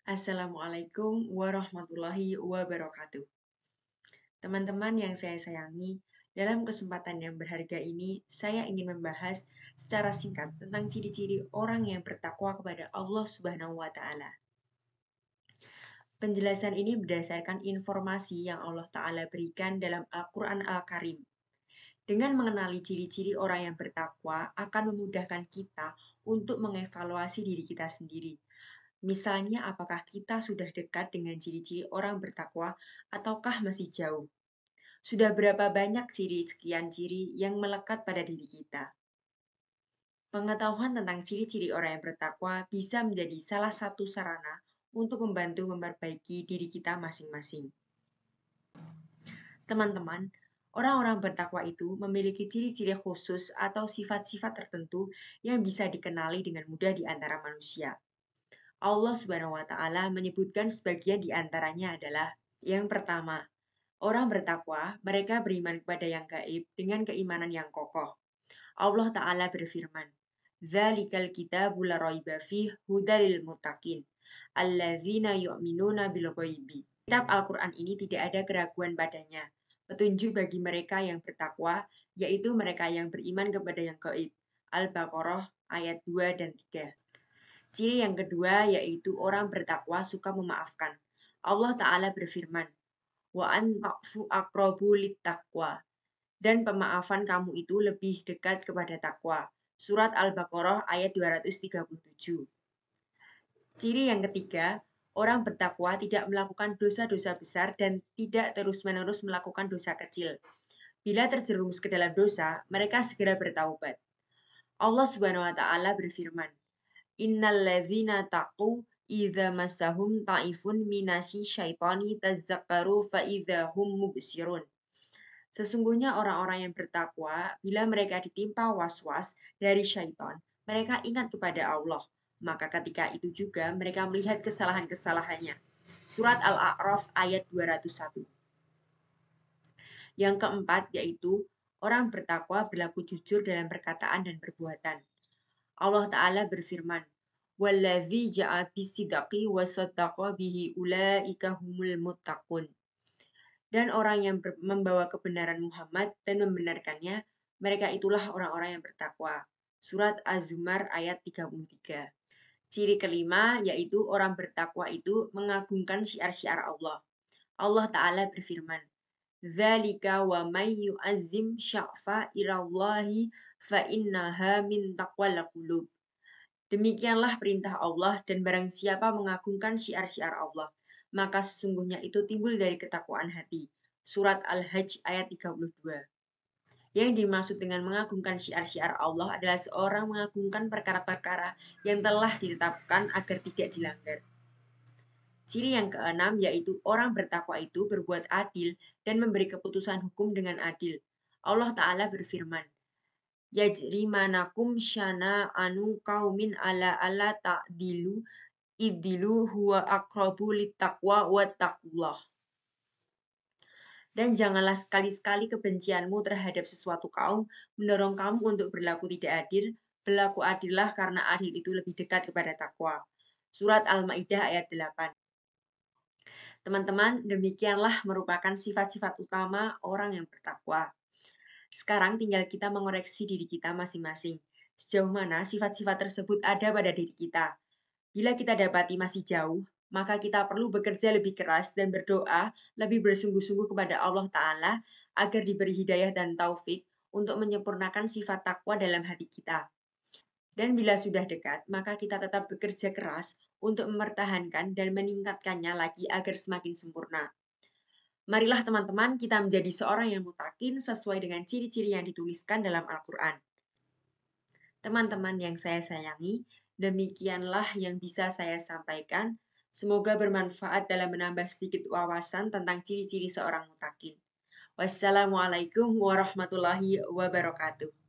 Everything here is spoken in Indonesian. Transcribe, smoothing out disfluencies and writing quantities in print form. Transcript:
Assalamualaikum warahmatullahi wabarakatuh. Teman-teman yang saya sayangi, dalam kesempatan yang berharga ini, saya ingin membahas secara singkat tentang ciri-ciri orang yang bertakwa kepada Allah Subhanahu wa Ta'ala. Penjelasan ini berdasarkan informasi yang Allah Ta'ala berikan dalam Al-Quran Al-Karim. Dengan mengenali ciri-ciri orang yang bertakwa akan memudahkan kita untuk mengevaluasi diri kita sendiri. Misalnya, apakah kita sudah dekat dengan ciri-ciri orang bertakwa ataukah masih jauh? Sudah berapa banyak sekian ciri yang melekat pada diri kita? Pengetahuan tentang ciri-ciri orang yang bertakwa bisa menjadi salah satu sarana untuk membantu memperbaiki diri kita masing-masing. Teman-teman, orang-orang bertakwa itu memiliki ciri-ciri khusus atau sifat-sifat tertentu yang bisa dikenali dengan mudah di antara manusia. Allah Subhanahu wa Ta'ala menyebutkan sebagian di antaranya adalah: yang pertama, orang bertakwa, mereka beriman kepada yang gaib dengan keimanan yang kokoh. Allah Ta'ala berfirman, "Dzalikal kitabu la raiba fihi hudal lil muttaqin, alladzina yu'minuna bil ghaibi." Kitab Al-Quran ini tidak ada keraguan padanya, petunjuk bagi mereka yang bertakwa, yaitu mereka yang beriman kepada yang gaib. Al-Baqarah ayat 2 dan 3. Ciri yang kedua yaitu orang bertakwa suka memaafkan. Allah Ta'ala berfirman, "Wa an ta'fu aqrabu littaqwa." Dan pemaafan kamu itu lebih dekat kepada takwa. Surat Al-Baqarah ayat 237. Ciri yang ketiga, orang bertakwa tidak melakukan dosa-dosa besar dan tidak terus-menerus melakukan dosa kecil. Bila terjerumus ke dalam dosa, mereka segera bertaubat. Allah Subhanahu wa Ta'ala berfirman, "Innalladzina taqu idza massahum ta'ifun minasy syaitani tadzakkaru fa idza hum mubsirun." Sesungguhnya orang-orang yang bertakwa, bila mereka ditimpa was-was dari syaitan, mereka ingat kepada Allah. Maka ketika itu juga mereka melihat kesalahan-kesalahannya. Surat Al-A'raf ayat 201. Yang keempat yaitu orang bertakwa berlaku jujur dalam perkataan dan perbuatan. Allah Ta'ala berfirman, "Walladzi ja'a bis-sidqi wa saddaqa bihi ulaika humul muttaqun." Dan orang yang membawa kebenaran Muhammad dan membenarkannya, mereka itulah orang-orang yang bertakwa. Surat Az-Zumar ayat 33. Ciri kelima yaitu orang bertakwa itu mengagungkan syiar-syiar Allah. Allah Ta'ala berfirman, "Dzalika wa may yu'azzim sya'fairallahi fa innaha min taqwal qulub." Demikianlah perintah Allah, dan barang siapa mengagungkan syiar-syiar Allah, maka sesungguhnya itu timbul dari ketakwaan hati. Surat Al-Hajj ayat 32. Yang dimaksud dengan mengagungkan syiar-syiar Allah adalah seorang mengagungkan perkara-perkara yang telah ditetapkan agar tidak dilanggar. Ciri yang keenam yaitu orang bertakwa itu berbuat adil dan memberi keputusan hukum dengan adil. Allah Ta'ala berfirman, "Yajrimanakum syana'anu qaumin ala ta'dilu iddilu huwa aqrabu littaqwa wattaqullah." Dan janganlah sekali-sekali kebencianmu terhadap sesuatu kaum mendorong kamu untuk berlaku tidak adil. Berlaku adillah karena adil itu lebih dekat kepada takwa. Surat Al-Maidah ayat 8. Teman-teman, demikianlah merupakan sifat-sifat utama orang yang bertakwa. Sekarang tinggal kita mengoreksi diri kita masing-masing. Sejauh mana sifat-sifat tersebut ada pada diri kita. Bila kita dapati masih jauh, maka kita perlu bekerja lebih keras dan berdoa lebih bersungguh-sungguh kepada Allah Ta'ala agar diberi hidayah dan taufik untuk menyempurnakan sifat takwa dalam hati kita. Dan bila sudah dekat, maka kita tetap bekerja keras untuk mempertahankan dan meningkatkannya lagi agar semakin sempurna. Marilah teman-teman kita menjadi seorang yang mutakin sesuai dengan ciri-ciri yang dituliskan dalam Al-Quran. Teman-teman yang saya sayangi, demikianlah yang bisa saya sampaikan. Semoga bermanfaat dalam menambah sedikit wawasan tentang ciri-ciri seorang mutakin. Wassalamualaikum warahmatullahi wabarakatuh.